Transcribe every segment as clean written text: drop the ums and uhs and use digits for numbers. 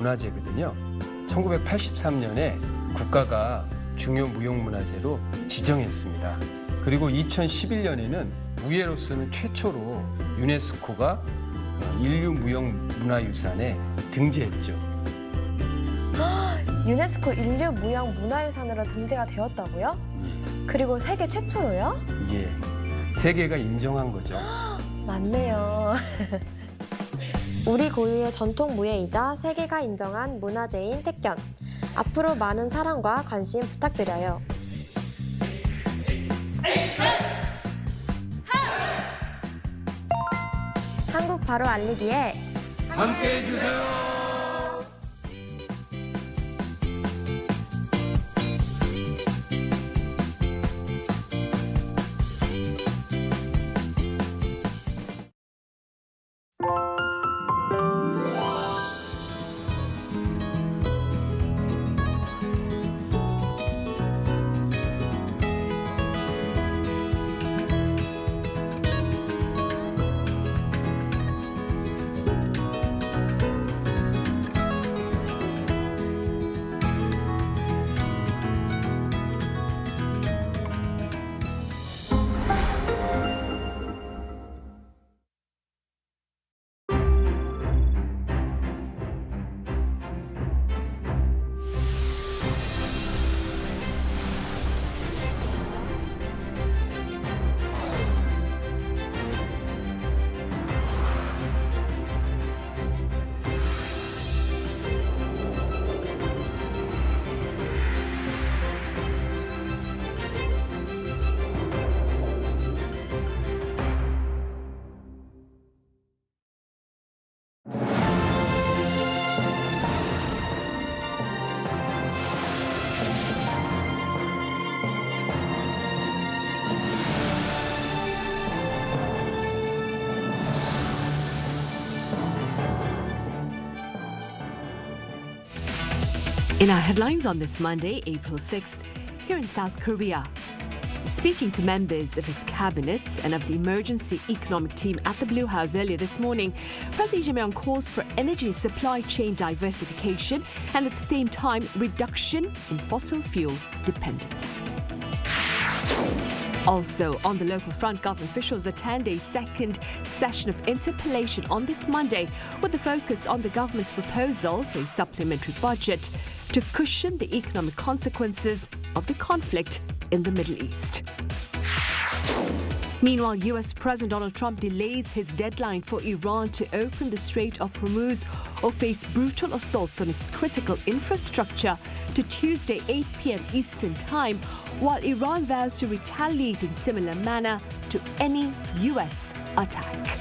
문화재거든요. 1983년에 국가가 중요 무형문화재로 지정했습니다. 그리고 2011년에는 무예로서는 최초로 유네스코가 인류 무형문화유산에 등재했죠. 유네스코 인류 무형 문화유산으로 등재가 되었다고요? 그리고 세계 최초로요? 예, 세계가 인정한 거죠. 맞네요. 우리 고유의 전통 무예이자 세계가 인정한 문화재인 택견. 앞으로 많은 사랑과 관심 부탁드려요. 한국 바로 알리기에 함께해 주세요. In our headlines on this Monday, April 6th, here in South Korea, speaking to members of his cabinet and of the emergency economic team at the Blue House earlier this morning, President Lee Jae-myung calls for energy supply chain diversification and at the same time reduction in fossil fuel dependence. Also, on the local front, government officials attend a second session of interpellation on this Monday with the focus on the government's proposal for a supplementary budget to cushion the economic consequences of the conflict in the Middle East. Meanwhile, US President Donald Trump delays his deadline for Iran to open the Strait of Hormuz or face brutal assaults on its critical infrastructure to Tuesday 8 p.m. Eastern Time, while Iran vows to retaliate in similar manner to any US attack.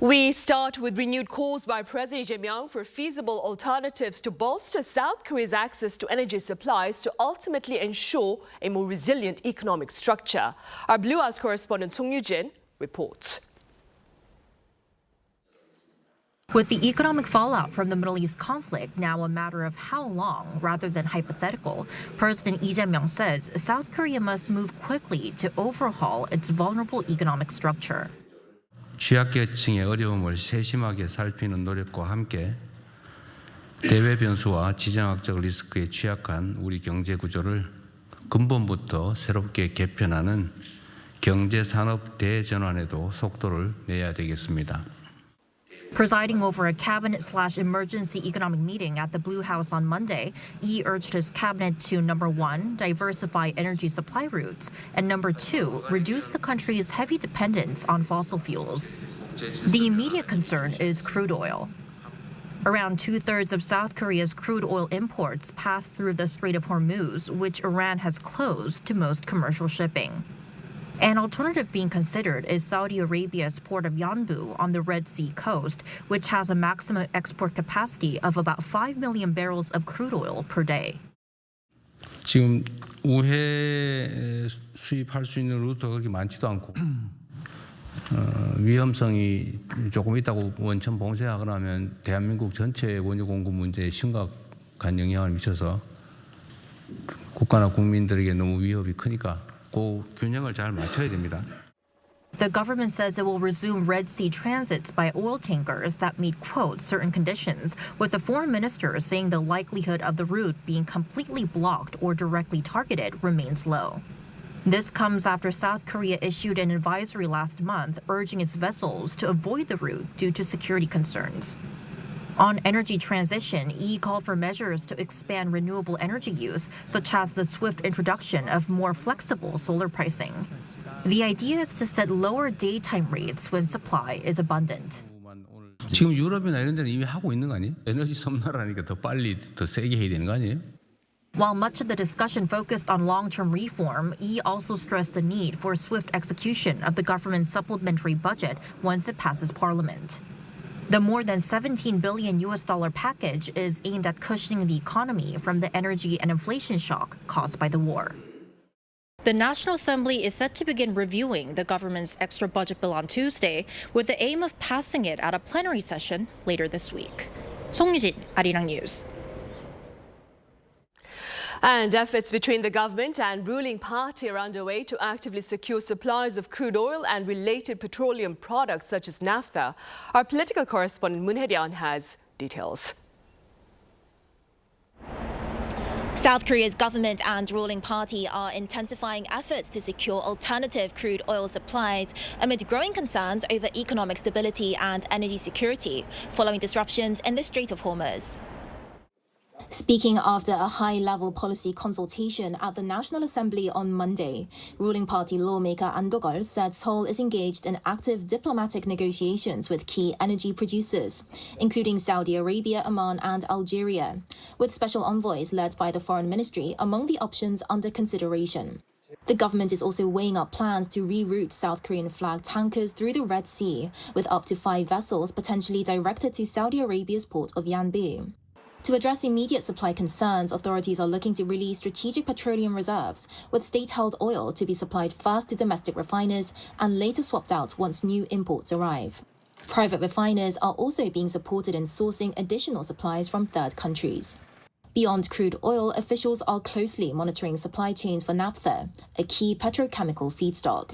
We start with renewed calls by President Jae-myung for feasible alternatives to bolster South Korea's access to energy supplies to ultimately ensure a more resilient economic structure. Our Blue House correspondent Song Yu-jin reports. With the economic fallout from the Middle East conflict now a matter of how long rather than hypothetical, President Lee Jae-myung says South Korea must move quickly to overhaul its vulnerable economic structure. 취약계층의 어려움을 세심하게 살피는 노력과 함께 대외 변수와 지정학적 리스크에 취약한 우리 경제 구조를 근본부터 새롭게 개편하는 경제산업 대전환에도 속도를 내야 되겠습니다. Presiding over a cabinet/emergency economic meeting at the Blue House on Monday, Lee urged his cabinet to, number one, diversify energy supply routes, and number two, reduce the country's heavy dependence on fossil fuels. The immediate concern is crude oil. Around 2/3 of South Korea's crude oil imports pass through the Strait of Hormuz, which Iran has closed to most commercial shipping. An alternative being considered is Saudi Arabia's port of Yanbu on the Red Sea coast, which has a maximum export capacity of about 5 million barrels of crude oil per day. 지금 우회 수입할 수 있는 루트가 그렇게 많지도 않고 위험성이 조금 있다고 원천 봉쇄하거나 하면 대한민국 전체 원유 공급 문제에 심각한 영향을 미쳐서 국가나 국민들에게 너무 위협이 크니까 그 균형을 잘 맞춰야 됩니다. The government says it will resume Red Sea transits by oil tankers that meet, quote, certain conditions, with the foreign minister saying the likelihood of the route being completely blocked or directly targeted remains low. This comes after South Korea issued an advisory last month urging its vessels to avoid the route due to security concerns. On energy transition, Lee called for measures to expand renewable energy use, such as the swift introduction of more flexible solar pricing. The idea is to set lower daytime rates when supply is abundant. 지금 유럽이나 이런 데는 이미 하고 있는 거 아니에요? 에너지 섬나라니까 더 빨리 더 세게 해야 되는 거 아니에요? While much of the discussion focused on long-term reform, Lee also stressed the need for swift execution of the government's supplementary budget once it passes parliament. The more than $17 billion package is aimed at cushioning the economy from the energy and inflation shock caused by the war. The National Assembly is set to begin reviewing the government's extra budget bill on Tuesday, with the aim of passing it at a plenary session later this week. 송유진, Arirang News. And efforts between the government and ruling party are underway to actively secure supplies of crude oil and related petroleum products such as naphtha. Our political correspondent Moon Hae-ryun has details. South Korea's government and ruling party are intensifying efforts to secure alternative crude oil supplies amid growing concerns over economic stability and energy security following disruptions in the Strait of Hormuz. Speaking after a high-level policy consultation at the National Assembly on Monday, ruling party lawmaker An Do-gol said Seoul is engaged in active diplomatic negotiations with key energy producers, including Saudi Arabia, Oman and Algeria, with special envoys led by the Foreign Ministry among the options under consideration. The government is also weighing up plans to reroute South Korean flag tankers through the Red Sea, with up to 5 vessels potentially directed to Saudi Arabia's port of Yanbu. To address immediate supply concerns, authorities are looking to release strategic petroleum reserves, with state-held oil to be supplied first to domestic refiners and later swapped out once new imports arrive. Private refiners are also being supported in sourcing additional supplies from third countries. Beyond crude oil, officials are closely monitoring supply chains for naphtha, a key petrochemical feedstock.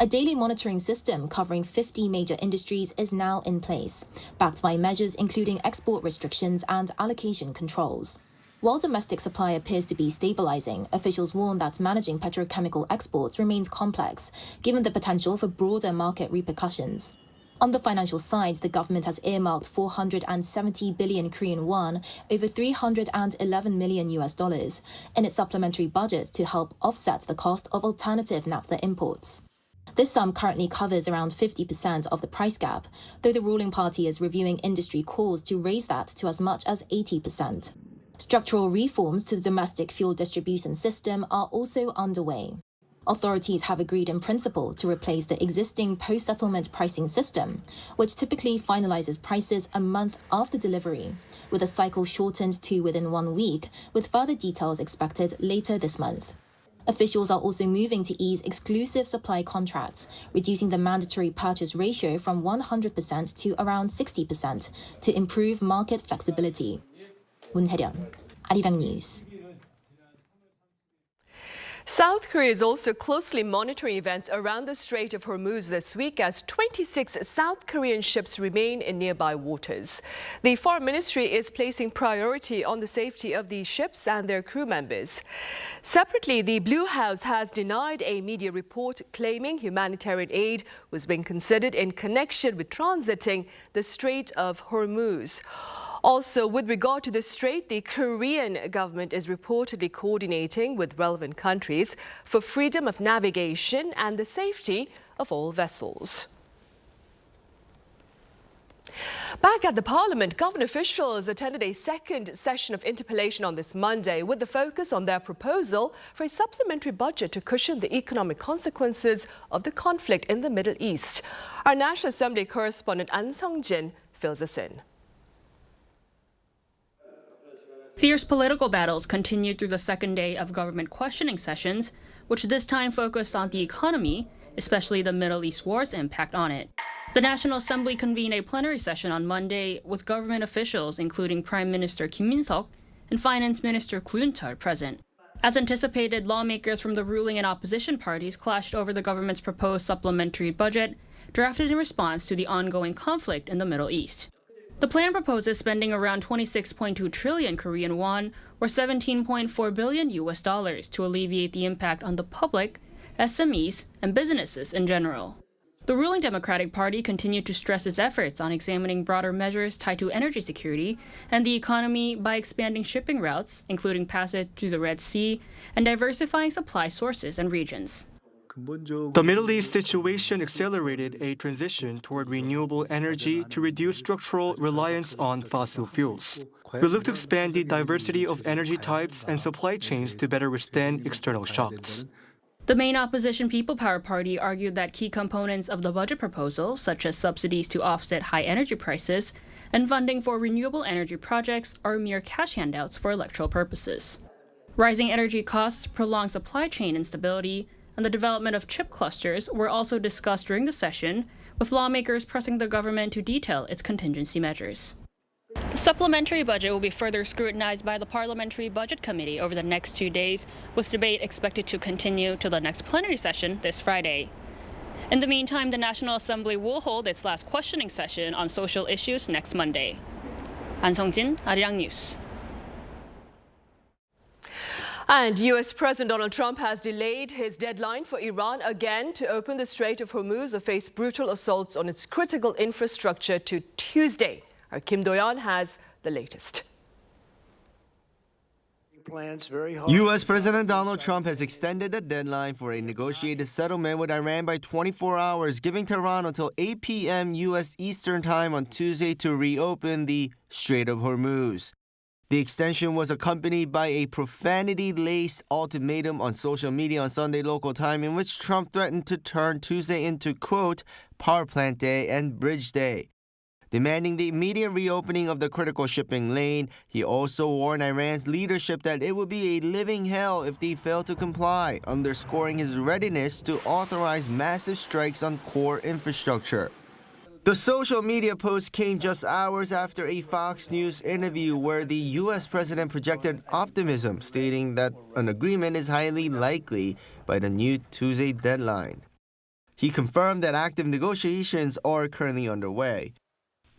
A daily monitoring system covering 50 major industries is now in place, backed by measures including export restrictions and allocation controls. While domestic supply appears to be stabilizing, officials warn that managing petrochemical exports remains complex, given the potential for broader market repercussions. On the financial side, the government has earmarked 470 billion Korean won, over $311 million in its supplementary budget to help offset the cost of alternative naphtha imports. This sum currently covers around 50% of the price gap, though the ruling party is reviewing industry calls to raise that to as much as 80%. Structural reforms to the domestic fuel distribution system are also underway. Authorities have agreed in principle to replace the existing post-settlement pricing system, which typically finalizes prices a month after delivery, with a cycle shortened to within 1 week, with further details expected later this month. Officials are also moving to ease exclusive supply contracts, reducing the mandatory purchase ratio from 100% to around 60% to improve market flexibility. Moon Hae-ryun, Arirang News. South Korea is also closely monitoring events around the Strait of Hormuz this week as 26 South Korean ships remain in nearby waters. The Foreign Ministry is placing priority on the safety of these ships and their crew members. Separately, the Blue House has denied a media report claiming humanitarian aid was being considered in connection with transiting the Strait of Hormuz. Also, with regard to the strait, the Korean government is reportedly coordinating with relevant countries for freedom of navigation and the safety of all vessels. Back at the Parliament, government officials attended a second session of interpellation on this Monday with the focus on their proposal for a supplementary budget to cushion the economic consequences of the conflict in the Middle East. Our National Assembly correspondent An Sung-jin fills us in. Fierce political battles continued through the second day of government questioning sessions, which this time focused on the economy, especially the Middle East war's impact on it. The National Assembly convened a plenary session on Monday with government officials including Prime Minister Kim Min-seok and Finance Minister Koo Yoon-chul present. As anticipated, lawmakers from the ruling and opposition parties clashed over the government's proposed supplementary budget, drafted in response to the ongoing conflict in the Middle East. The plan proposes spending around 26.2 trillion Korean won, or $17.4 billion to alleviate the impact on the public, SMEs, and businesses in general. The ruling Democratic Party continued to stress its efforts on examining broader measures tied to energy security and the economy by expanding shipping routes, including passage through the Red Sea, and diversifying supply sources and regions. The Middle East situation accelerated a transition toward renewable energy to reduce structural reliance on fossil fuels. We look to expand the diversity of energy types and supply chains to better withstand external shocks. The main opposition People Power Party argued that key components of the budget proposal, such as subsidies to offset high energy prices and funding for renewable energy projects, are mere cash handouts for electoral purposes. Rising energy costs, prolonged supply chain instability, and the development of chip clusters were also discussed during the session, with lawmakers pressing the government to detail its contingency measures. The supplementary budget will be further scrutinized by the Parliamentary Budget Committee over the next 2 days, with debate expected to continue to the next plenary session this Friday. In the meantime, the National Assembly will hold its last questioning session on social issues next Monday. An Sung-jin, Arirang News. And U.S. President Donald Trump has delayed his deadline for Iran again to open the Strait of Hormuz to face brutal assaults on its critical infrastructure to Tuesday. Our Kim Do-yeon has the latest. U.S. President Donald Trump has extended the deadline for a negotiated settlement with Iran by 24 hours, giving Tehran until 8 p.m. U.S. Eastern Time on Tuesday to reopen the Strait of Hormuz. The extension was accompanied by a profanity-laced ultimatum on social media on Sunday local time, in which Trump threatened to turn Tuesday into, quote, power plant day and bridge day. Demanding the immediate reopening of the critical shipping lane, he also warned Iran's leadership that it would be a living hell if they failed to comply, underscoring his readiness to authorize massive strikes on core infrastructure. The social media post came just hours after a Fox News interview where the U.S. president projected optimism, stating that an agreement is highly likely by the new Tuesday deadline. He confirmed that active negotiations are currently underway.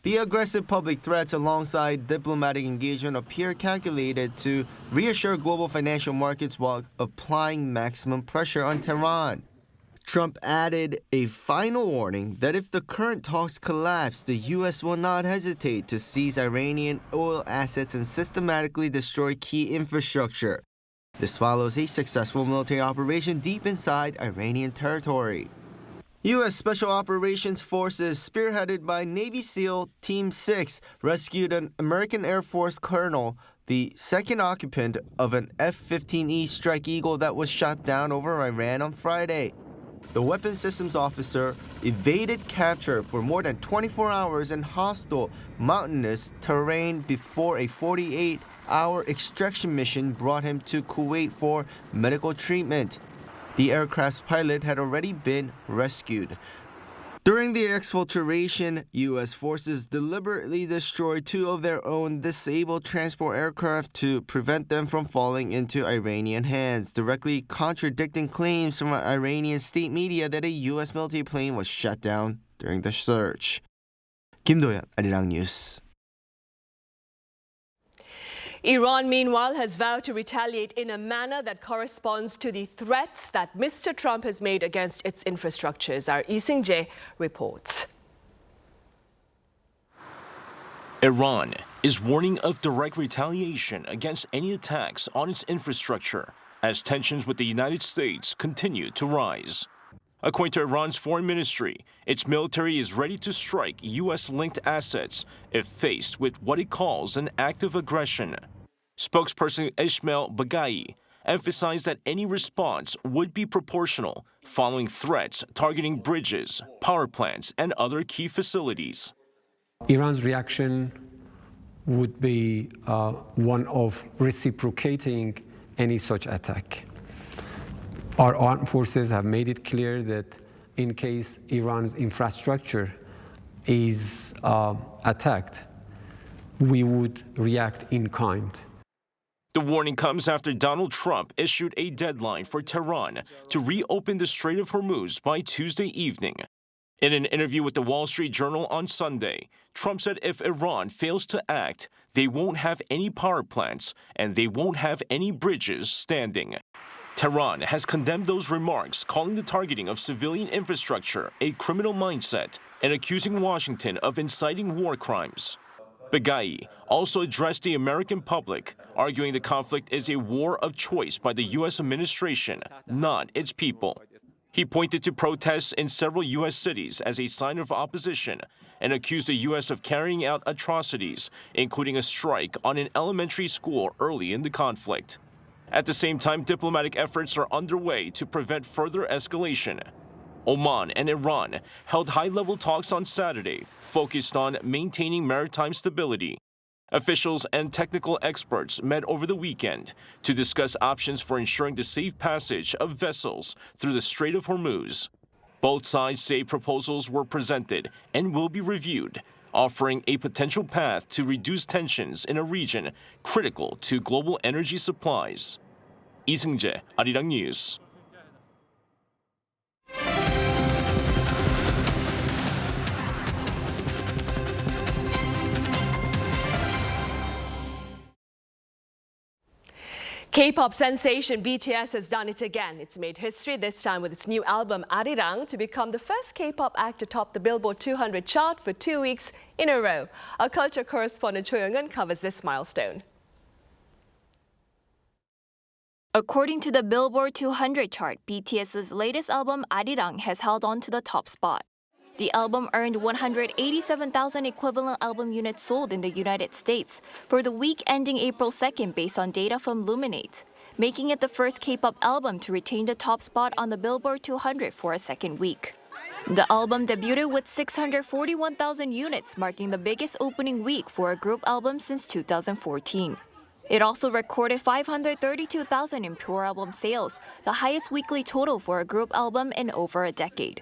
The aggressive public threats alongside diplomatic engagement appear calculated to reassure global financial markets while applying maximum pressure on Tehran. Trump added a final warning that if the current talks collapse, the U.S. will not hesitate to seize Iranian oil assets and systematically destroy key infrastructure. This follows a successful military operation deep inside Iranian territory. U.S. Special Operations Forces, spearheaded by Navy SEAL Team 6, rescued an American Air Force colonel, the second occupant of an F-15E Strike Eagle that was shot down over Iran on Friday. The weapons systems officer evaded capture for more than 24 hours in hostile, mountainous terrain before a 48-hour extraction mission brought him to Kuwait for medical treatment. The aircraft's pilot had already been rescued. During the exfiltration, U.S. forces deliberately destroyed two of their own disabled transport aircraft to prevent them from falling into Iranian hands, directly contradicting claims from Iranian state media that a U.S. military plane was shot down during the search. Kim Do-yeon, Arirang News. Iran, meanwhile, has vowed to retaliate in a manner that corresponds to the threats that Mr. Trump has made against its infrastructures. Our Lee Sing-jae reports. Iran is warning of direct retaliation against any attacks on its infrastructure as tensions with the United States continue to rise. According to Iran's foreign ministry, its military is ready to strike U.S.-linked assets if faced with what it calls an act of aggression. Spokesperson Ismail Baghai emphasized that any response would be proportional following threats targeting bridges, power plants, and other key facilities. Iran's reaction would be one of reciprocating any such attack. Our armed forces have made it clear that in case Iran's infrastructure is attacked, we would react in kind. The warning comes after Donald Trump issued a deadline for Tehran to reopen the Strait of Hormuz by Tuesday evening. In an interview with the Wall Street Journal on Sunday, Trump said if Iran fails to act, they won't have any power plants and they won't have any bridges standing. Tehran has condemned those remarks, calling the targeting of civilian infrastructure a criminal mindset and accusing Washington of inciting war crimes. Baghai also addressed the American public, arguing the conflict is a war of choice by the U.S. administration, not its people. He pointed to protests in several U.S. cities as a sign of opposition and accused the U.S. of carrying out atrocities, including a strike on an elementary school early in the conflict. At the same time, diplomatic efforts are underway to prevent further escalation. Oman and Iran held high-level talks on Saturday, focused on maintaining maritime stability. Officials and technical experts met over the weekend to discuss options for ensuring the safe passage of vessels through the Strait of Hormuz. Both sides say proposals were presented and will be reviewed, offering a potential path to reduce tensions in a region critical to global energy supplies. Lee Seung-jae, Arirang News. K-pop sensation BTS has done it again. It's made history, this time with its new album Arirang, to become the first K-pop act to top the Billboard 200 chart for 2 weeks in a row. Our culture correspondent Choi Young-eun covers this milestone. According to the Billboard 200 chart, BTS's latest album Arirang has held on to the top spot. The album earned 187,000 equivalent album units sold in the United States for the week ending April 2nd based on data from Luminate, making it the first K-pop album to retain the top spot on the Billboard 200 for a second week. The album debuted with 641,000 units, marking the biggest opening week for a group album since 2014. It also recorded 532,000 in pure album sales, the highest weekly total for a group album in over a decade.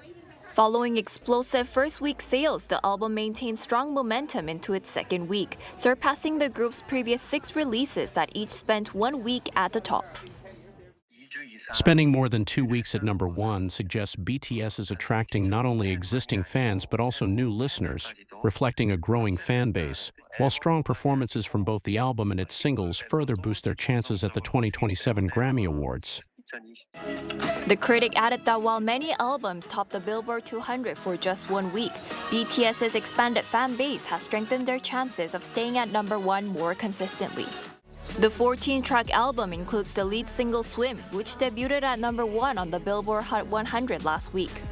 Following explosive first-week sales, the album maintained strong momentum into its second week, surpassing the group's previous 6 releases that each spent 1 week at the top. Spending more than 2 weeks at number 1 suggests BTS is attracting not only existing fans but also new listeners, reflecting a growing fan base, while strong performances from both the album and its singles further boost their chances at the 2027 Grammy Awards. The critic added that while many albums topped the Billboard 200 for just 1 week, BTS's expanded fan base has strengthened their chances of staying at number 1 more consistently. The 14-track album includes the lead single Swim, which debuted at number 1 on the Billboard Hot 100 last week.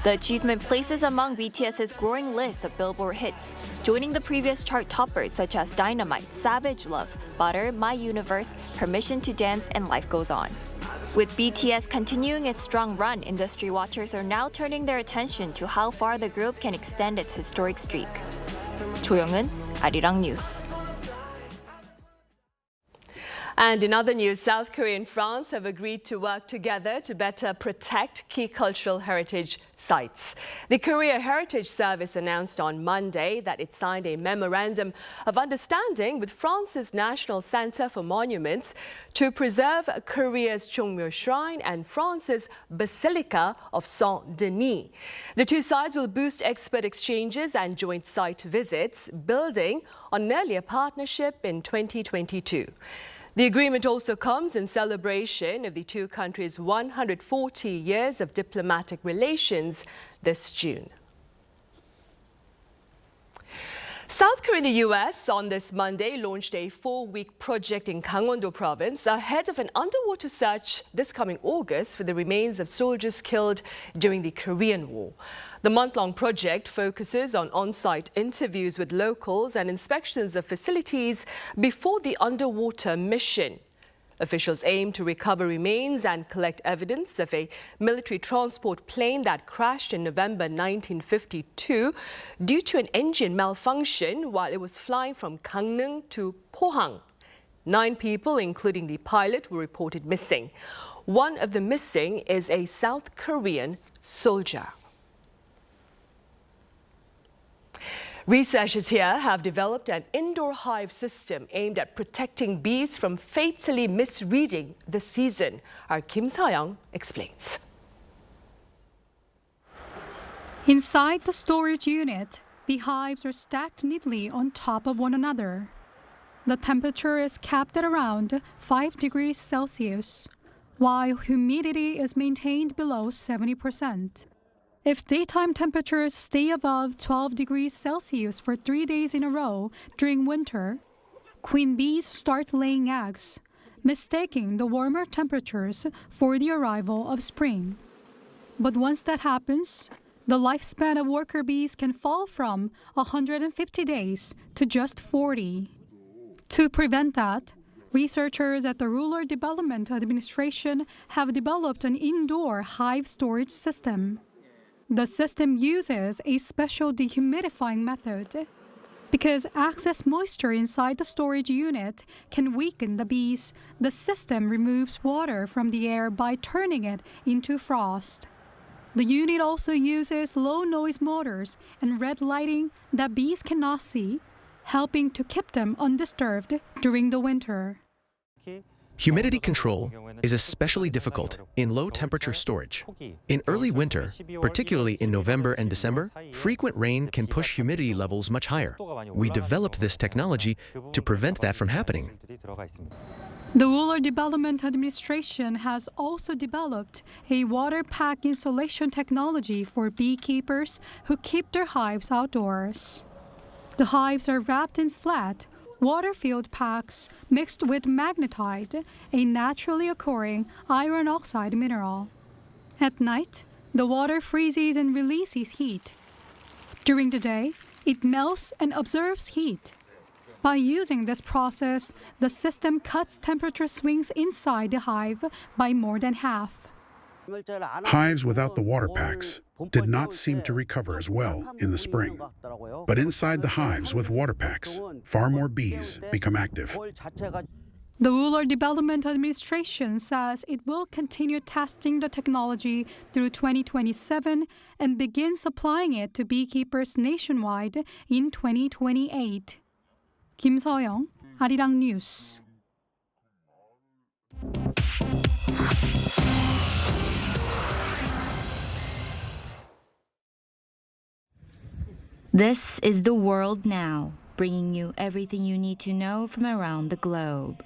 The achievement places among BTS's growing list of Billboard hits, joining the previous chart toppers such as Dynamite, Savage Love, Butter, My Universe, Permission to Dance, and Life Goes On. With BTS continuing its strong run, industry watchers are now turning their attention to how far the group can extend its historic streak. Choi Young-eun, Arirang News. And in other news, South Korea and France have agreed to work together to better protect key cultural heritage sites. The Korea Heritage Service announced on Monday that it signed a memorandum of understanding with France's National Center for Monuments to preserve Korea's Cheongmyo Shrine and France's Basilica of Saint-Denis. The two sides will boost expert exchanges and joint site visits, building on an earlier partnership in 2022. The agreement also comes in celebration of the two countries' 140 years of diplomatic relations this June. South Korea and the U.S. on this Monday launched a 4-week project in Gangwon-do Province ahead of an underwater search this coming August for the remains of soldiers killed during the Korean War. The month-long project focuses on on-site interviews with locals and inspections of facilities before the underwater mission. Officials aim to recover remains and collect evidence of a military transport plane that crashed in November 1952 due to an engine malfunction while it was flying from Gangneung to Pohang. 9 people, including the pilot, were reported missing. One of the missing is a South Korean soldier. Researchers here have developed an indoor hive system aimed at protecting bees from fatally misreading the season. Our Kim Sa-young explains. Inside the storage unit, beehives are stacked neatly on top of one another. The temperature is kept at around 5 degrees Celsius, while humidity is maintained below 70%. If daytime temperatures stay above 12 degrees Celsius for 3 days in a row during winter, queen bees start laying eggs, mistaking the warmer temperatures for the arrival of spring. But once that happens, the lifespan of worker bees can fall from 150 days to just 40. To prevent that, researchers at the Rural Development Administration have developed an indoor hive storage system. The system uses a special dehumidifying method. Because excess moisture inside the storage unit can weaken the bees, the system removes water from the air by turning it into frost. The unit also uses low-noise motors and red lighting that bees cannot see, helping to keep them undisturbed during the winter. Humidity control is especially difficult in low-temperature storage. In early winter, particularly in November and December, frequent rain can push humidity levels much higher. We developed this technology to prevent that from happening. The Rural Development Administration has also developed a water pack insulation technology for beekeepers who keep their hives outdoors. The hives are wrapped in flat, water-filled packs mixed with magnetite, a naturally occurring iron oxide mineral. At night, the water freezes and releases heat. During the day, it melts and absorbs heat. By using this process, the system cuts temperature swings inside the hive by more than half. Hives without the water packs did not seem to recover as well in the spring. But inside the hives with water packs, far more bees become active. The Rural Development Administration says it will continue testing the technology through 2027 and begin supplying it to beekeepers nationwide in 2028. Kim Sa-young, Arirang News. This is The World Now, bringing you everything you need to know from around the globe.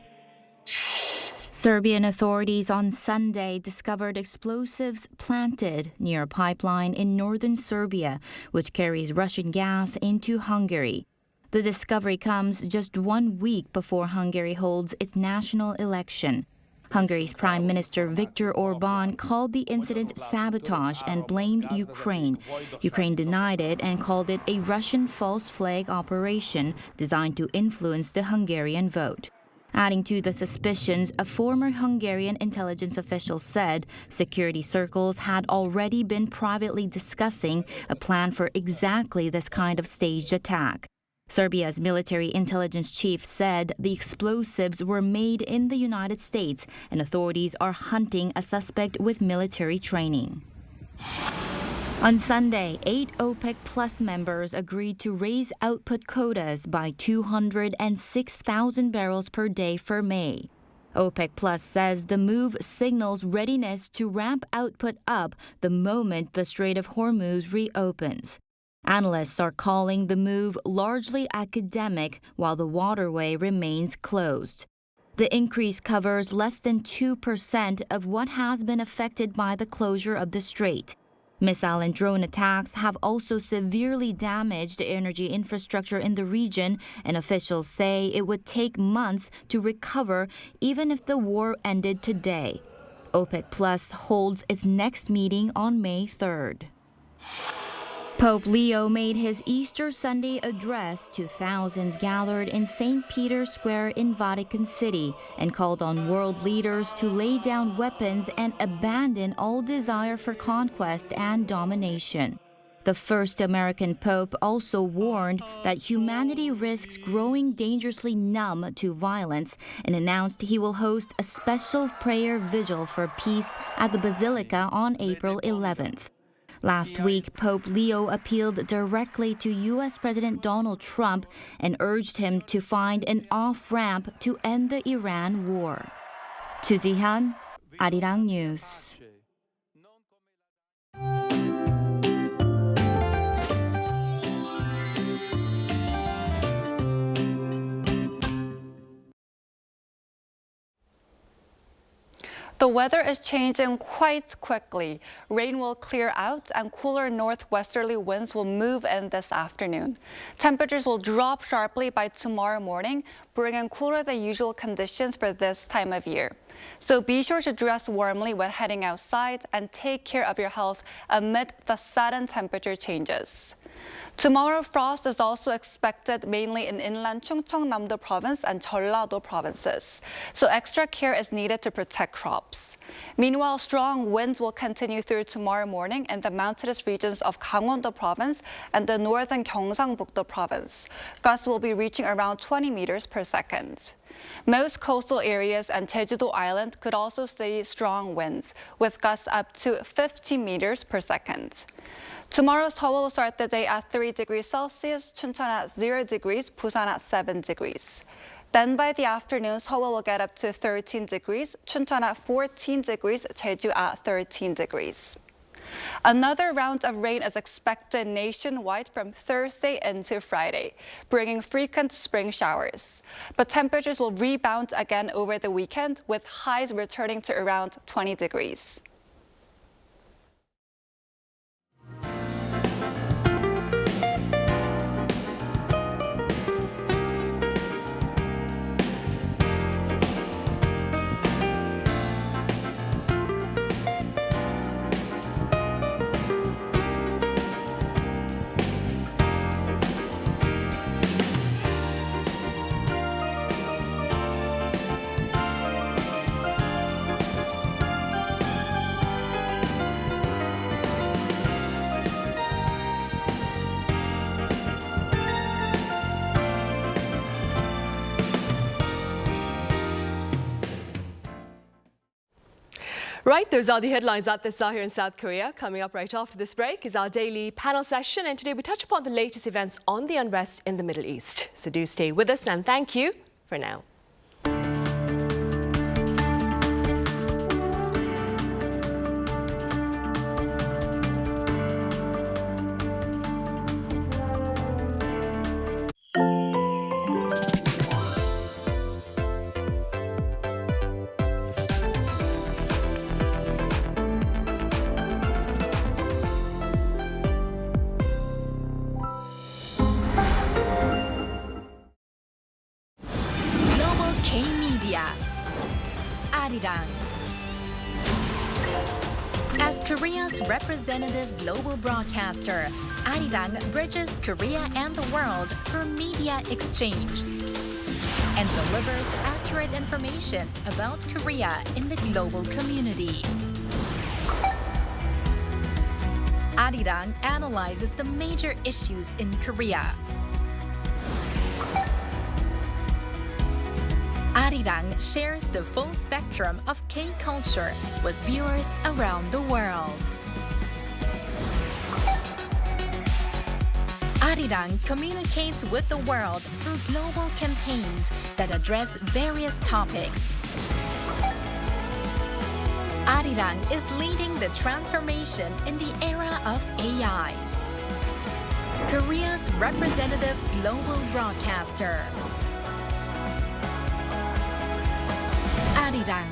Serbian authorities on Sunday discovered explosives planted near a pipeline in northern Serbia, which carries Russian gas into Hungary. The discovery comes just 1 week before Hungary holds its national election. Hungary's Prime Minister Viktor Orban called the incident sabotage and blamed Ukraine. Ukraine denied it and called it a Russian false flag operation designed to influence the Hungarian vote. Adding to the suspicions, a former Hungarian intelligence official said security circles had already been privately discussing a plan for exactly this kind of staged attack. Serbia's military intelligence chief said the explosives were made in the United States and authorities are hunting a suspect with military training. On Sunday, 8 OPEC Plus members agreed to raise output quotas by 206,000 barrels per day for May. OPEC Plus says the move signals readiness to ramp output up the moment the Strait of Hormuz reopens. Analysts are calling the move largely academic while the waterway remains closed. The increase covers less than 2% of what has been affected by the closure of the strait. Missile and drone attacks have also severely damaged energy infrastructure in the region, and officials say it would take months to recover even if the war ended today. OPEC Plus holds its next meeting on May 3rd. Pope Leo made his Easter Sunday address to thousands gathered in St. Peter's Square in Vatican City and called on world leaders to lay down weapons and abandon all desire for conquest and domination. The first American pope also warned that humanity risks growing dangerously numb to violence and announced he will host a special prayer vigil for peace at the Basilica on April 11th. Last week, Pope Leo appealed directly to U.S. President Donald Trump and urged him to find an off-ramp to end the Iran war. Chu Ji-hyun, Arirang News. The weather is changing quite quickly. Rain will clear out and cooler northwesterly winds will move in this afternoon. Temperatures will drop sharply by tomorrow morning, bringing cooler than usual conditions for this time of year. So be sure to dress warmly when heading outside and take care of your health amid the sudden temperature changes. Tomorrow, frost is also expected mainly in inland Chungcheongnam-do Province and Jeollado provinces, so extra care is needed to protect crops. Meanwhile, strong winds will continue through tomorrow morning in the mountainous regions of Gangwon-do Province and the northern Gyeongsangbuk-do Province. Gusts will be reaching around 20 meters per second. Most coastal areas and Jeju-do Island could also see strong winds, with gusts up to 50 meters per second. Tomorrow, Seoul will start the day at 3 degrees Celsius, Chuncheon at 0 degrees, Busan at 7 degrees. Then by the afternoon, Seoul will get up to 13 degrees, Chuncheon at 14 degrees, Jeju at 13 degrees. Another round of rain is expected nationwide from Thursday into Friday, bringing frequent spring showers. But temperatures will rebound again over the weekend, with highs returning to around 20 degrees. Right, those are the headlines at this hour here in South Korea. Coming up right after this break is our daily panel session, and today we touch upon the latest events on the unrest in the Middle East. So do stay with us, and thank you for now. Arirang. As Korea's representative global broadcaster, Arirang bridges Korea and the world for media exchange and delivers accurate information about Korea in the global community. Arirang analyzes the major issues in Korea. Arirang shares the full spectrum of K-culture with viewers around the world. Arirang communicates with the world through global campaigns that address various topics. Arirang is leading the transformation in the era of AI. Korea's representative global broadcaster. Arirang.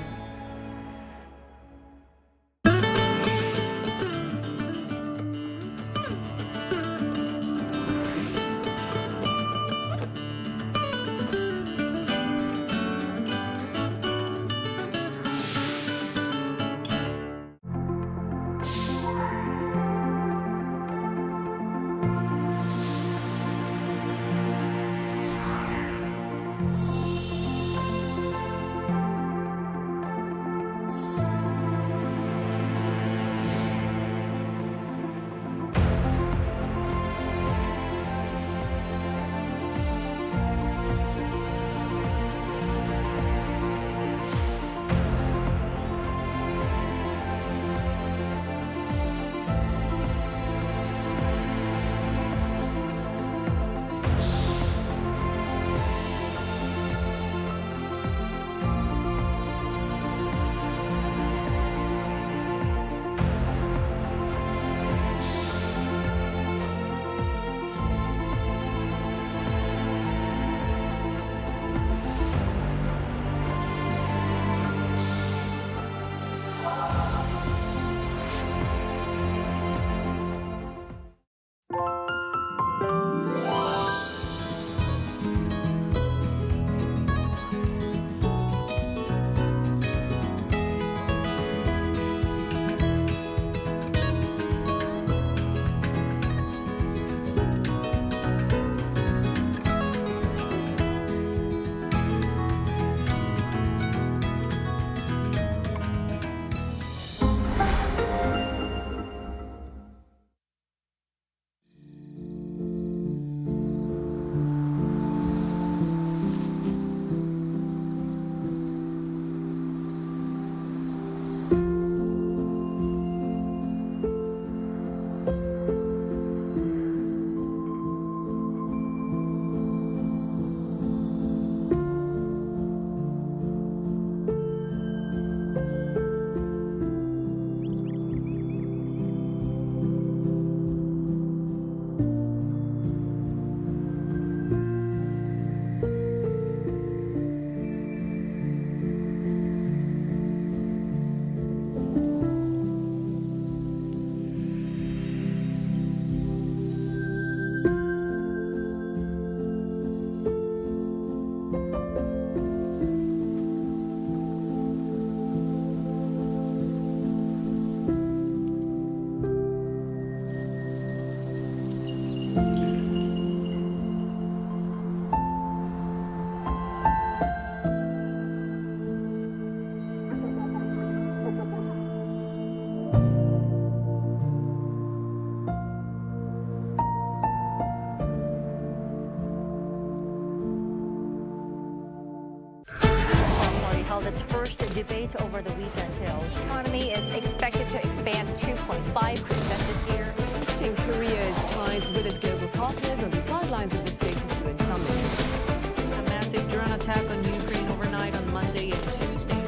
Party held its first debate over the weekend. The economy is expected to expand 2.5% this year. Putting Korea's ties with its global partners on the sidelines of the Status UN summit. A massive drone attack on Ukraine overnight on Monday and Tuesday.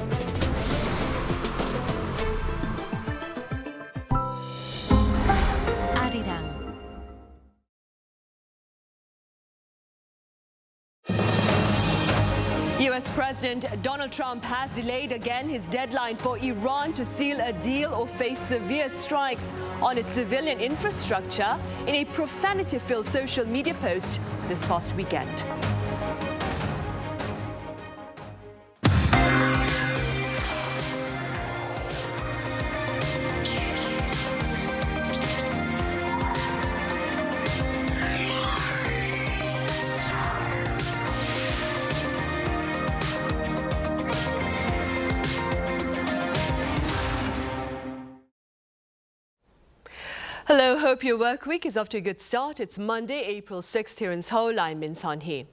Arirang. U.S. President Donald Trump has delayed again his deadline for Iran to seal a deal or face severe strikes on its civilian infrastructure in a profanity-filled social media post this past weekend. Hello, hope your work week is off to a good start. It's Monday, April 6th here in Seoul. I'm Min Sun-hee.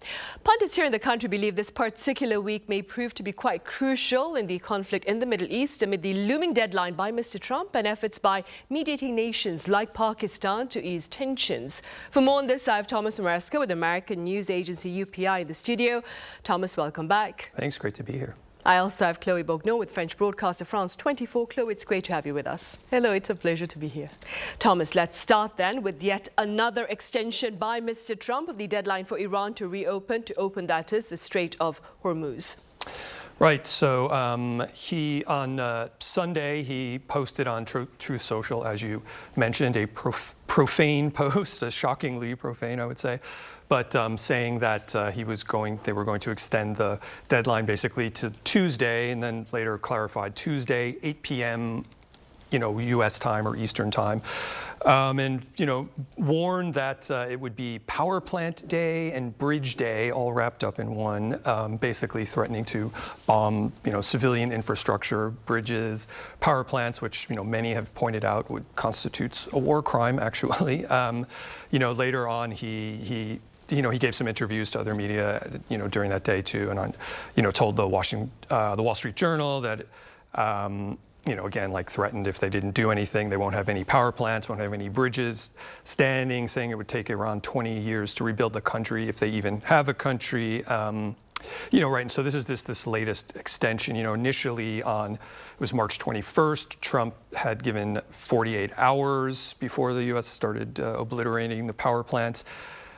Pundits here in the country believe this particular week may prove to be quite crucial in the conflict in the Middle East amid the looming deadline by Mr. Trump and efforts by mediating nations like Pakistan to ease tensions. For more on this, I have Thomas Maresca with American news agency UPI in the studio. Thomas, welcome back. Thanks, great to be here. I also have Chloe Bogneau with French broadcaster France 24. Chloe, it's great to have you with us. Hello, it's a pleasure to be here. Thomas, let's start then with yet another extension by Mr. Trump of the deadline for Iran to open that is, the Strait of Hormuz. Right, so on Sunday, he posted on Truth Social, as you mentioned, a profane post, a shockingly profane, I would say, but saying that they were going to extend the deadline basically to Tuesday, and then later clarified Tuesday, 8 p.m., U.S. time or Eastern time, and warned that it would be power plant day and bridge day all wrapped up in one, basically threatening to bomb civilian infrastructure, bridges, power plants, which many have pointed out constitutes a war crime actually. Later on he gave some interviews to other media, during that day too, and told the Wall Street Journal that, again, threatened if they didn't do anything, they won't have any power plants, won't have any bridges standing, saying it would take around 20 years to rebuild the country if they even have a country. Right, and so this is this latest extension. Initially it was March 21st, Trump had given 48 hours before the U.S. started obliterating the power plants.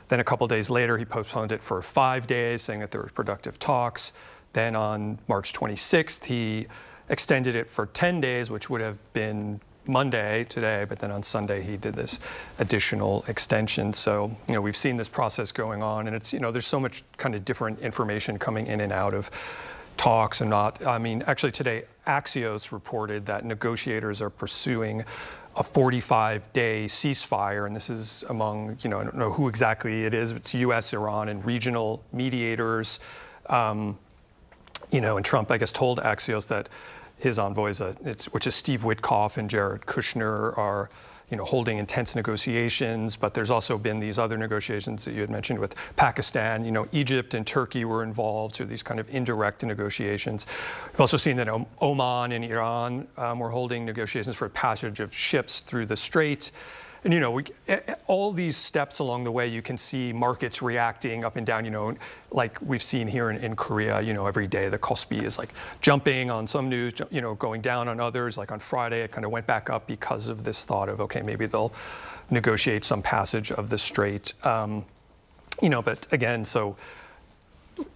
Then a couple days later, he postponed it for 5 days, saying that there were productive talks. Then on March 26th, he extended it for 10 days, which would have been Monday today, but then on Sunday he did this additional extension. So, we've seen this process going on, and it's, there's so much kind of different information coming in and out of talks and not. I mean, actually today, Axios reported that negotiators are pursuing a 45-day ceasefire, and this is among, I don't know who exactly it is, it's U.S., Iran, and regional mediators. And Trump, I guess, told Axios that his envoys, which is Steve Witkoff and Jared Kushner, are holding intense negotiations, but there's also been these other negotiations that you had mentioned with Pakistan. Egypt and Turkey were involved, so these kind of indirect negotiations. We've also seen that Oman and Iran were holding negotiations for passage of ships through the strait. And, all these steps along the way, you can see markets reacting up and down, like we've seen here in Korea, every day the Kospi is jumping on some news, going down on others. Like on Friday, it kind of went back up because of this thought of, okay, maybe they'll negotiate some passage of the strait. But again, so,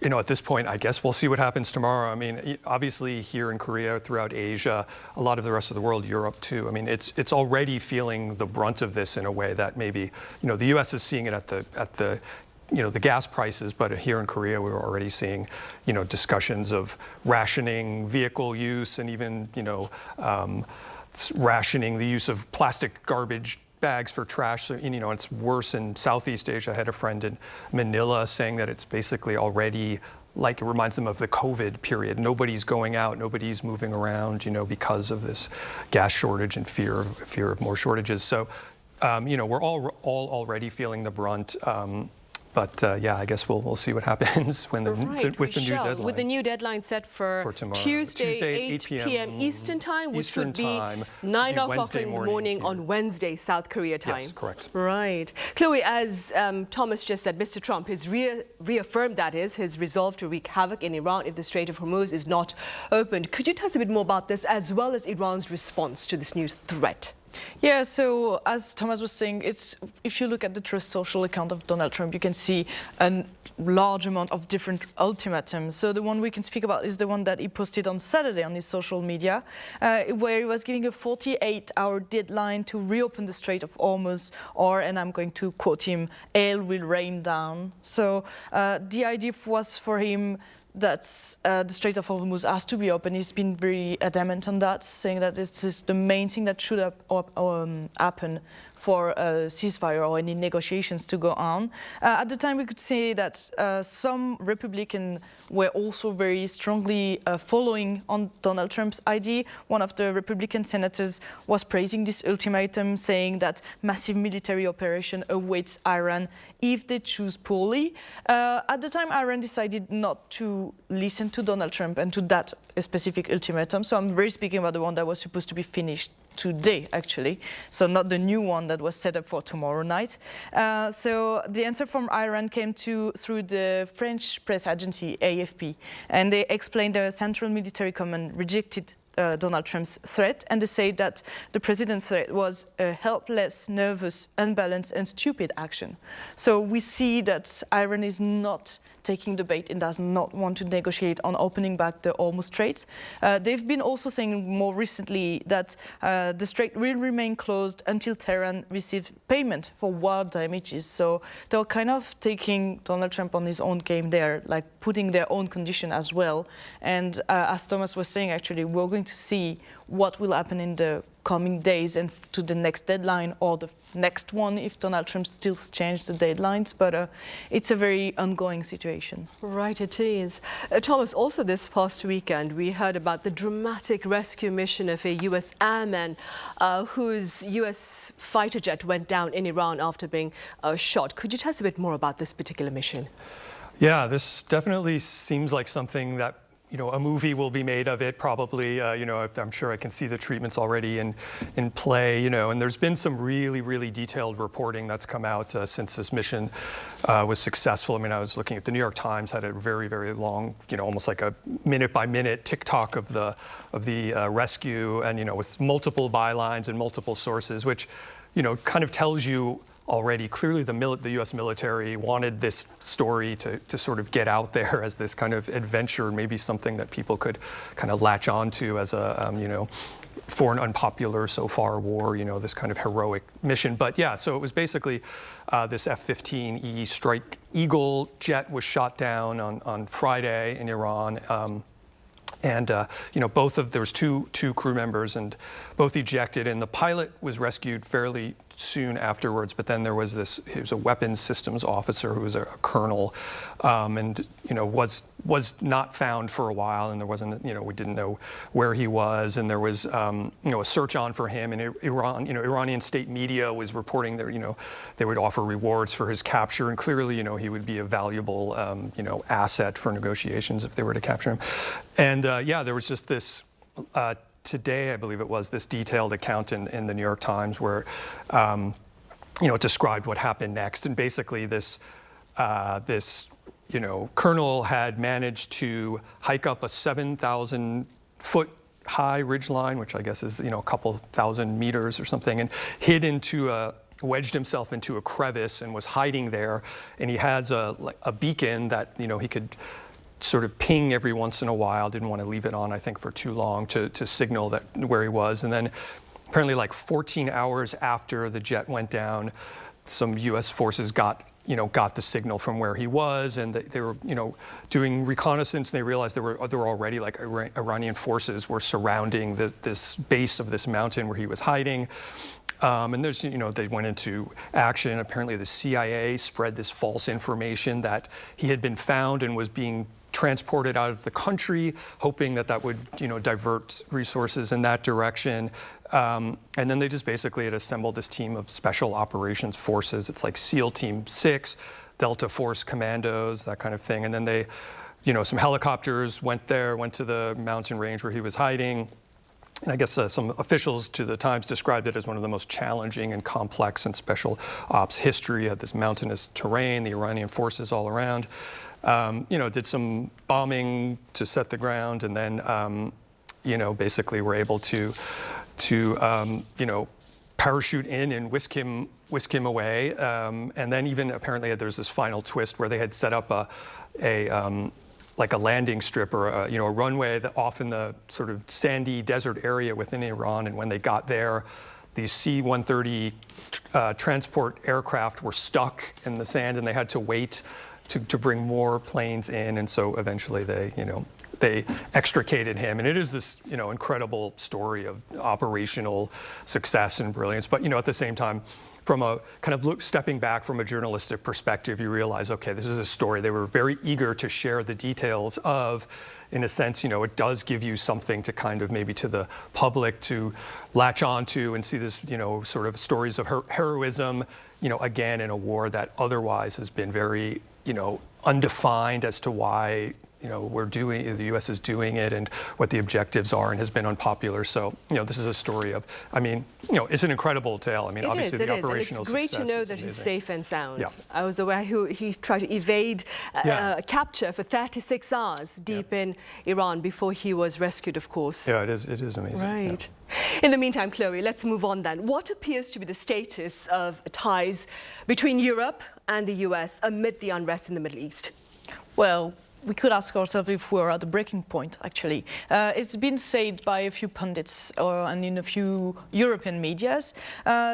at this point, I guess we'll see what happens tomorrow. I mean, obviously here in Korea, throughout Asia, a lot of the rest of the world, Europe too. I mean, it's already feeling the brunt of this in a way that maybe, the U.S. is seeing it at the gas prices, but here in Korea, we're already seeing, discussions of rationing vehicle use and even, rationing the use of plastic garbage bags for trash. So, it's worse in Southeast Asia. I had a friend in Manila saying that it's basically already it reminds them of the COVID period. Nobody's going out, nobody's moving around, because of this gas shortage and fear of more shortages. So, we're all already feeling the brunt. yeah, I guess we'll see what happens when with the new deadline. With the new deadline set for tomorrow, Tuesday 8 p.m. Eastern time, which would be 9 o'clock in the morning on Wednesday, South Korea time. Yes, correct. Right. Chloe, as Thomas just said, Mr. Trump has reaffirmed, that is, his resolve to wreak havoc in Iran if the Strait of Hormuz is not opened. Could you tell us a bit more about this, as well as Iran's response to this new threat? Yeah, so as Thomas was saying, if you look at the Truth Social account of Donald Trump, you can see a large amount of different ultimatums. So the one we can speak about is the one that he posted on Saturday on his social media, where he was giving a 48-hour deadline to reopen the Strait of Hormuz, or, and I'm going to quote him, "hell will rain down." So the idea was for him that the Strait of Hormuz has to be open. He's been very adamant on that, saying that this is the main thing that should happen for a ceasefire or any negotiations to go on. At the time, we could say that some Republicans were also very strongly following on Donald Trump's idea. One of the Republican senators was praising this ultimatum, saying that massive military operation awaits Iran if they choose poorly. At the time, Iran decided not to listen to Donald Trump and to that specific ultimatum. So I'm very speaking about the one that was supposed to be finished today, actually. So not the new one that was set up for tomorrow night. So the answer from Iran came through the French press agency, AFP. And they explained the Central Military Command rejected Donald Trump's threat, and they say that the president's threat was a helpless, nervous, unbalanced, and stupid action. So we see that Iran is not taking the bait and does not want to negotiate on opening back the Hormuz Strait. They've been also saying more recently that the strait will remain closed until Tehran receives payment for war damages. So they're kind of taking Donald Trump on his own game there, like putting their own condition as well. And as Thomas was saying, actually, we're going to see what will happen in the coming days and to the next deadline or the next one if Donald Trump still changes the deadlines. But it's a very ongoing situation. Right, it is. Thomas, also this past weekend, we heard about the dramatic rescue mission of a U.S. airman whose U.S. fighter jet went down in Iran after being shot. Could you tell us a bit more about this particular mission? Yeah, this definitely seems like something that a movie will be made of it, probably. I'm sure I can see the treatments already in play, and there's been some really, really detailed reporting that's come out since this mission was successful. I mean, I was looking at the New York Times had a very, very long, almost like a minute-by-minute TikTok of the rescue, and with multiple bylines and multiple sources, which kind of tells you already clearly the U.S. military wanted this story to sort of get out there as this kind of adventure, maybe something that people could kind of latch onto as a for an unpopular so far war, this kind of heroic mission. But yeah, so it was basically this F-15E Strike Eagle jet was shot down on Friday in Iran. And there was two crew members, and both ejected, and the pilot was rescued fairly soon afterwards. But then there was he was a weapons systems officer who was a colonel, and was not found for a while, and there wasn't, we didn't know where he was, and there was a search on for him, and Iranian state media was reporting that they would offer rewards for his capture, and clearly he would be a valuable asset for negotiations if they were to capture him. And yeah, there was just this today, I believe it was, this detailed account in the New York Times where it described what happened next, and basically this colonel had managed to hike up a 7,000-foot high ridgeline, which I guess is a couple thousand meters or something, and wedged himself into a crevice and was hiding there. And he has a beacon that he could sort of ping every once in a while. Didn't want to leave it on, I think, for too long to signal that where he was. And then apparently like 14 hours after the jet went down, some U.S. forces got the signal from where he was, and they were, doing reconnaissance. And they realized there were already like Iranian forces were surrounding this base of this mountain where he was hiding. And there's, they went into action. Apparently the CIA spread this false information that he had been found and was being transported out of the country, hoping that would, divert resources in that direction. And then they just basically had assembled this team of special operations forces. It's like SEAL Team 6. Delta Force commandos, that kind of thing. And then they, some helicopters went to the mountain range where he was hiding. And I guess some officials to the Times described it as one of the most challenging and complex and special ops history. Had this mountainous terrain, the Iranian forces all around. Did some bombing to set the ground, and then, basically were able to parachute in and whisk him away. And then even apparently there's this final twist where they had set up like a landing strip or a runway that off in the sort of sandy desert area within Iran. And when they got there, these C-130 transport aircraft were stuck in the sand, and they had to wait to bring more planes in. And so eventually they extricated him. And it is this, incredible story of operational success and brilliance. But, at the same time, from a kind of stepping back from a journalistic perspective, you realize, okay, this is a story they were very eager to share the details of. In a sense, it does give you something to kind of maybe to the public to latch onto and see this, sort of stories of heroism, again, in a war that otherwise has been very, undefined as to why the U.S. is doing it and what the objectives are, and has been unpopular. So, this is a story of, it's an incredible tale. Obviously the operational success. It's great to know that he's safe and sound. Yeah. I was aware he tried to evade capture for 36 hours deep in Iran before he was rescued, of course. Yeah, it is amazing. Right. Yeah. In the meantime, Chloe, let's move on then. What appears to be the status of ties between Europe and the U.S. amid the unrest in the Middle East? Well, we could ask ourselves if we're at a breaking point, actually. It's been said by a few pundits and in a few European medias.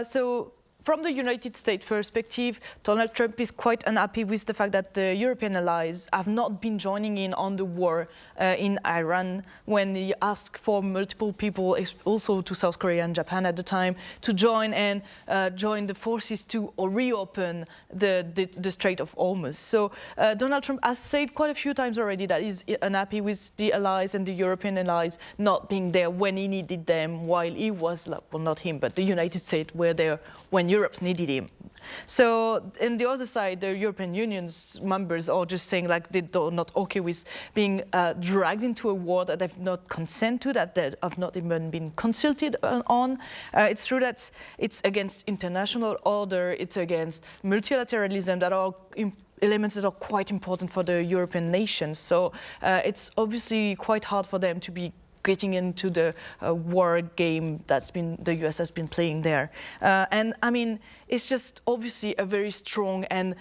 So from the United States perspective, Donald Trump is quite unhappy with the fact that the European allies have not been joining in on the war in Iran, when he asked for multiple people, also to South Korea and Japan at the time, to join the forces to reopen the Strait of Hormuz. So Donald Trump has said quite a few times already that he's unhappy with the allies and the European allies not being there when he needed them, while he was, well, not him, but the United States were there when Europe needed him. So on the other side, the European Union's members are just saying like they're not okay with being dragged into a war that they've not consent to, that they have not even been consulted on. It's true that it's against international order, it's against multilateralism, that are elements that are quite important for the European nations. So it's obviously quite hard for them to be getting into the war game that's the US has been playing there. And it's just obviously a very strong and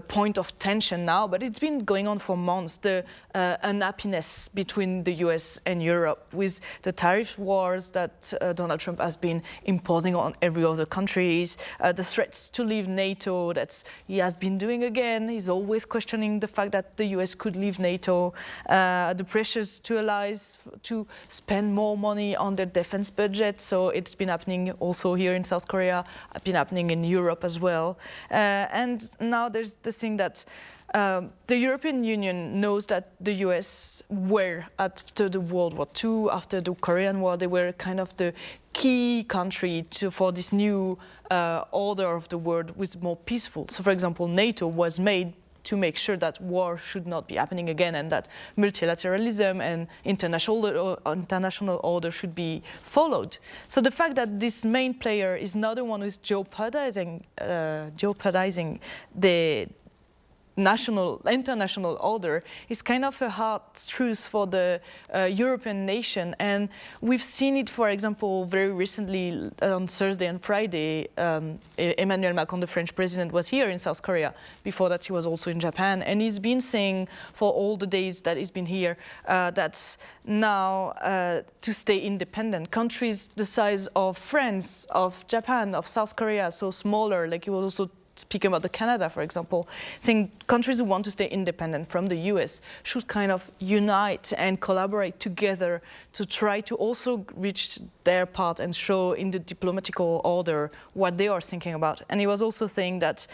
point of tension now, but it's been going on for months, the unhappiness between the US and Europe with the tariff wars that Donald Trump has been imposing on every other countries, the threats to leave NATO that he has been doing again. He's always questioning the fact that the US could leave NATO, the pressures to allies to spend more money on their defense budget. So it's been happening also here in South Korea, it's been happening in Europe as well. And now there's the thing that the European Union knows that the US were, after the World War II, after the Korean War, they were kind of the key country for this new order of the world, with more peaceful. So, for example, NATO was made to make sure that war should not be happening again, and that multilateralism and international order should be followed. So the fact that this main player is not the one who's jeopardizing the international order is kind of a hard truth for the European nation. And we've seen it, for example, very recently on Thursday and Friday. Emmanuel Macron, the French president, was here in South Korea. Before that, he was also in Japan. And he's been saying for all the days that he's been here that now to stay independent. Countries the size of France, of Japan, of South Korea, so smaller, like he was also speaking about Canada, for example, saying countries who want to stay independent from the US should kind of unite and collaborate together to try to also reach their part and show in the diplomatical order what they are thinking about. And he was also saying that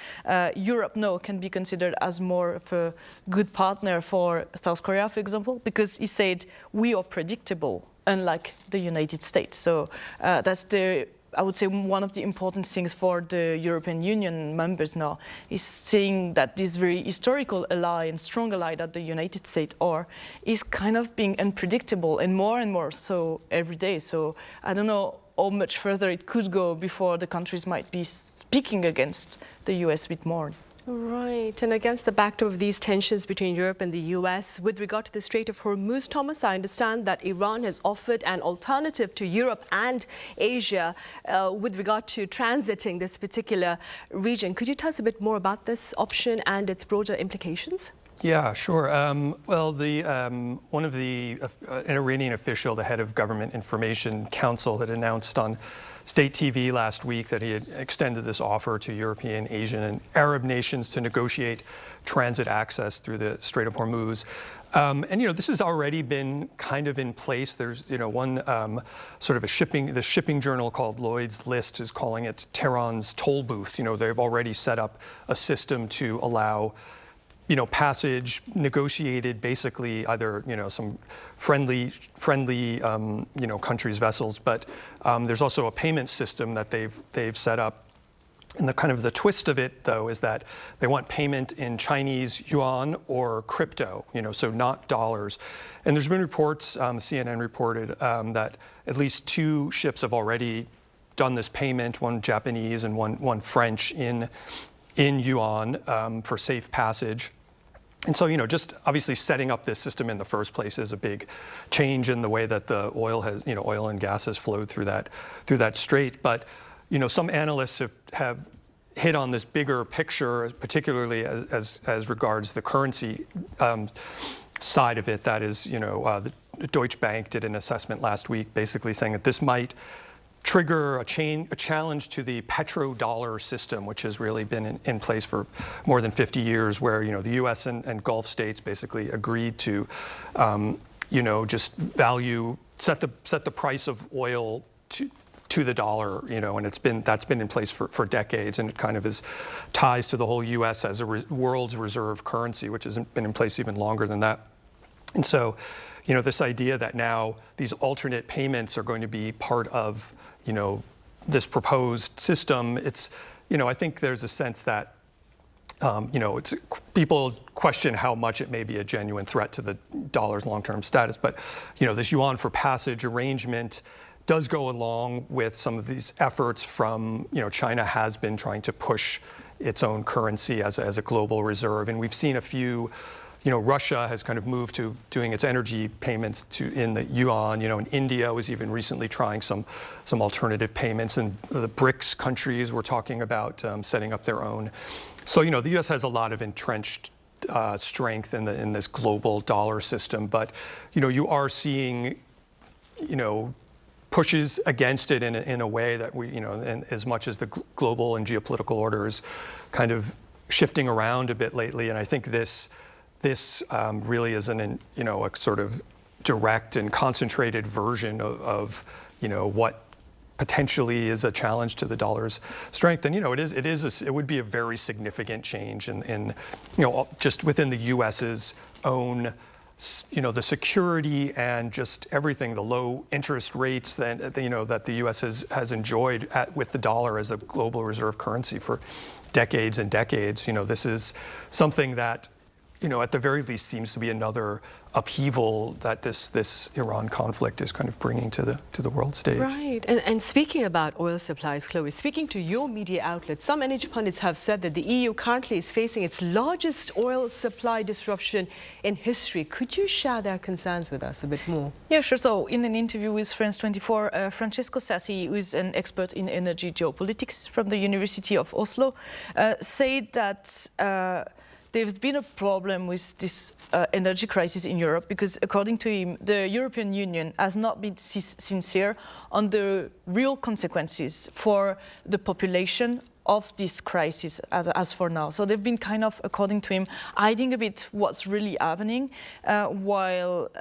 Europe now can be considered as more of a good partner for South Korea, for example, because he said we are predictable, unlike the United States. So that's the I would say one of the important things for the European Union members now is seeing that this very historical ally and strong ally that the United States are is kind of being unpredictable and more so every day. So I don't know how much further it could go before the countries might be speaking against the US with more. Right, and against the backdrop of these tensions between Europe and the US, with regard to the Strait of Hormuz, Thomas, I understand that Iran has offered an alternative to Europe and Asia with regard to transiting this particular region. Could you tell us a bit more about this option and its broader implications? Yeah, sure. Well, one of the an Iranian official, the head of Government Information Council, had announced on state TV last week that he had extended this offer to European, Asian, and Arab nations to negotiate transit access through the Strait of Hormuz. And this has already been kind of in place. There's one sort of the shipping journal called Lloyd's List is calling it Tehran's toll booth. They've already set up a system to allow passage negotiated basically either, some friendly countries' vessels, but there's also a payment system that they've set up. And the twist of it, though, is that they want payment in Chinese yuan or crypto, so not dollars. And there's been reports, CNN reported, that at least 2 ships have already done this payment, one Japanese and one French in yuan for safe passage. And so, just obviously setting up this system in the first place is a big change in the way that the oil and gas has flowed through that strait. But, some analysts have hit on this bigger picture, particularly as regards the currency side of it. That is, the Deutsche Bank did an assessment last week basically saying that this might trigger a challenge to the petrodollar system, which has really been in place for more than 50 years, where the U.S. and Gulf states basically agreed to, just set the price of oil to the dollar, and that's been in place for decades, and it kind of ties to the whole U.S. as a world's reserve currency, which has been in place even longer than that. And so, this idea that now these alternate payments are going to be part of this proposed system, it's, I think there's a sense that, people question how much it may be a genuine threat to the dollar's long-term status. But, this yuan for passage arrangement does go along with some of these efforts from, China has been trying to push its own currency as a global reserve. And we've seen a few, Russia has kind of moved to doing its energy payments in the yuan. And India was even recently trying some alternative payments, and the BRICS countries were talking about setting up their own. So the U.S. has a lot of entrenched strength in this global dollar system, but you are seeing pushes against it in a way that and as much as the global and geopolitical order is kind of shifting around a bit lately, and I think this really is a sort of direct and concentrated version of what potentially is a challenge to the dollar's strength. And it would be a very significant change in just within the U.S.'s own the security and just everything, the low interest rates that the U.S. has enjoyed with the dollar as a global reserve currency for decades and decades. This is something that at the very least seems to be another upheaval that this Iran conflict is kind of bringing to the world stage. Right, and speaking about oil supplies, Chloe, speaking to your media outlet, some energy pundits have said that the EU currently is facing its largest oil supply disruption in history. Could you share their concerns with us a bit more? Yeah, sure. So in an interview with France 24, Francesco Sassi, who is an expert in energy geopolitics from the University of Oslo, said that there's been a problem with this energy crisis in Europe because, according to him, the European Union has not been sincere on the real consequences for the population of this crisis as for now. So they've been kind of, according to him, hiding a bit what's really happening, while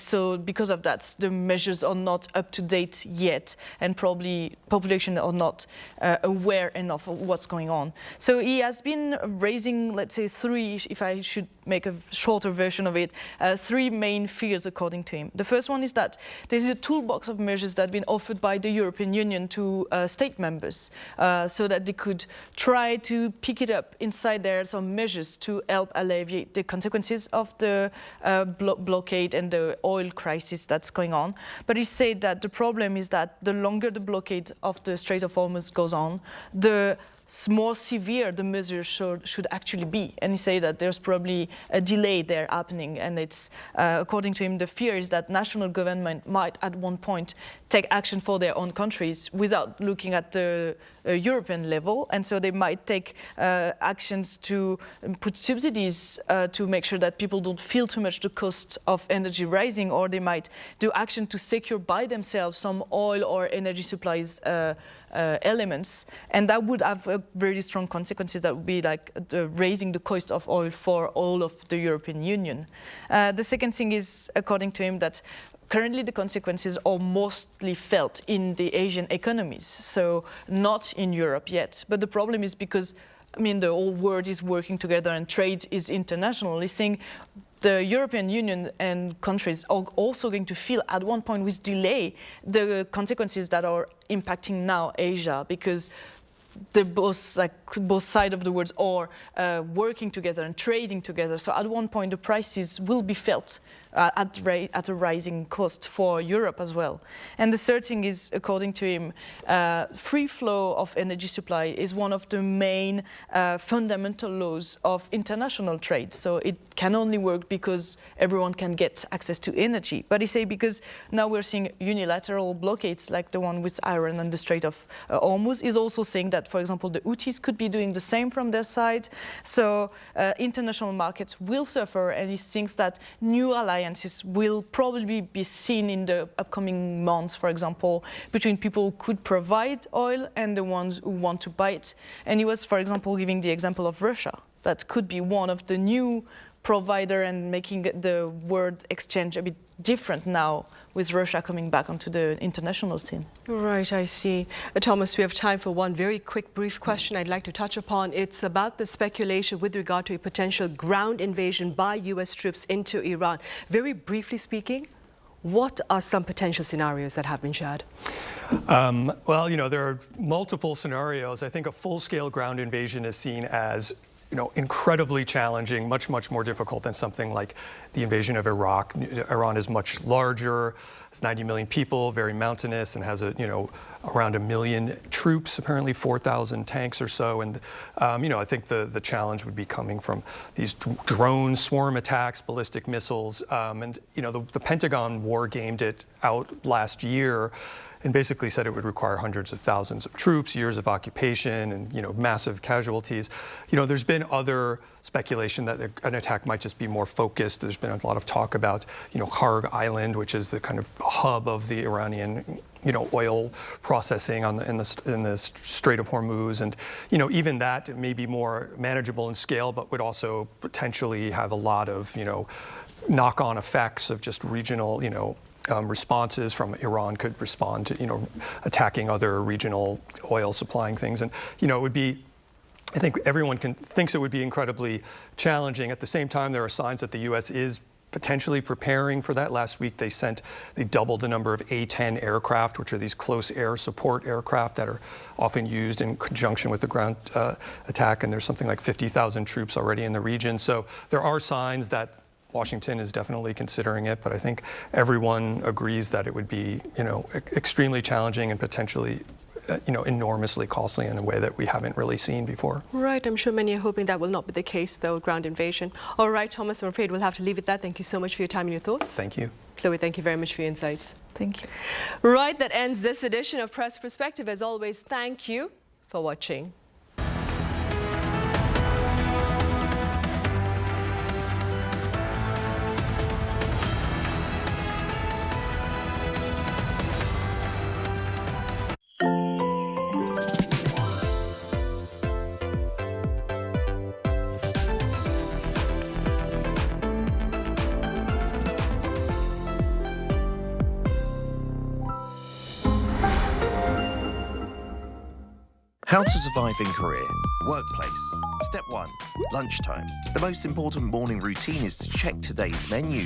So because of that, the measures are not up to date yet, and probably population are not aware enough of what's going on. So he has been raising, let's say, three, if I should make a shorter version of it, three main fears according to him. The first one is that there's a toolbox of measures that have been offered by the European Union to state members so that they could try to pick it up inside there, some measures to help alleviate the consequences of the blockade and the oil crisis that's going on. But he said that the problem is that the longer the blockade of the Strait of Hormuz goes on, the more severe the measures should actually be. And he said that there's probably a delay there happening. And it's, according to him, the fear is that national government might at one point take action for their own countries without looking at the European level. And so they might take actions to put subsidies to make sure that people don't feel too much the cost of energy rising, or they might do action to secure by themselves some oil or energy supplies elements, and that would have very strong consequences. That would be like raising the cost of oil for all of the European Union. The second thing is, according to him, that currently the consequences are mostly felt in the Asian economies, so not in Europe yet. But the problem is because, I mean, the whole world is working together and trade is international. He's saying the European Union and countries are also going to feel at one point with delay the consequences that are impacting now Asia, because both sides of the world are working together and trading together. So at one point the prices will be felt at a rising cost for Europe as well. And the third thing is, according to him, free flow of energy supply is one of the main fundamental laws of international trade. So it can only work because everyone can get access to energy. But he say because now we're seeing unilateral blockades like the one with Iran and the Strait of Hormuz, is also saying that, for example, the Houthis could be doing the same from their side. So international markets will suffer, and he thinks that new alliances will probably be seen in the upcoming months, for example, between people who could provide oil and the ones who want to buy it. And he was, for example, giving the example of Russia. That could be one of the new provider and making the world exchange a bit different now with Russia coming back onto the international scene. Right, I see. Thomas, we have time for one very quick, brief question I'd like to touch upon. It's about the speculation with regard to a potential ground invasion by U.S. troops into Iran. Very briefly speaking, what are some potential scenarios that have been shared? Well, you know, there are multiple scenarios. I think a full-scale ground invasion is seen as incredibly challenging, much more difficult than something like the invasion of Iraq. Iran is much larger, has 90 million people, very mountainous, and has around 1 million troops, apparently 4,000 tanks or so. And I think the challenge would be coming from these drone swarm attacks, ballistic missiles, and the Pentagon war gamed it out last year and basically said it would require hundreds of thousands of troops, years of occupation, and massive casualties. There's been other speculation that an attack might just be more focused. There's been a lot of talk about Karg Island, which is the kind of hub of the Iranian oil processing in the Strait of Hormuz, and even that may be more manageable in scale, but would also potentially have a lot of knock-on effects of just regional responses from Iran could respond to attacking other regional oil supplying things, and it would be. I think everyone thinks it would be incredibly challenging. At the same time, there are signs that the U.S. is potentially preparing for that. Last week, they doubled the number of A-10 aircraft, which are these close air support aircraft that are often used in conjunction with the ground attack. And there's something like 50,000 troops already in the region. So there are signs that Washington is definitely considering it, but I think everyone agrees that it would be, extremely challenging and potentially, enormously costly in a way that we haven't really seen before. Right, I'm sure many are hoping that will not be the case, though, ground invasion. All right, Thomas, I'm afraid we'll have to leave it there. Thank you so much for your time and your thoughts. Thank you. Chloe, thank you very much for your insights. Thank you. Right, that ends this edition of Press Perspective. As always, thank you for watching. How to survive in Korea. Workplace. Step 1. Lunchtime. The most important morning routine is to check today's menu.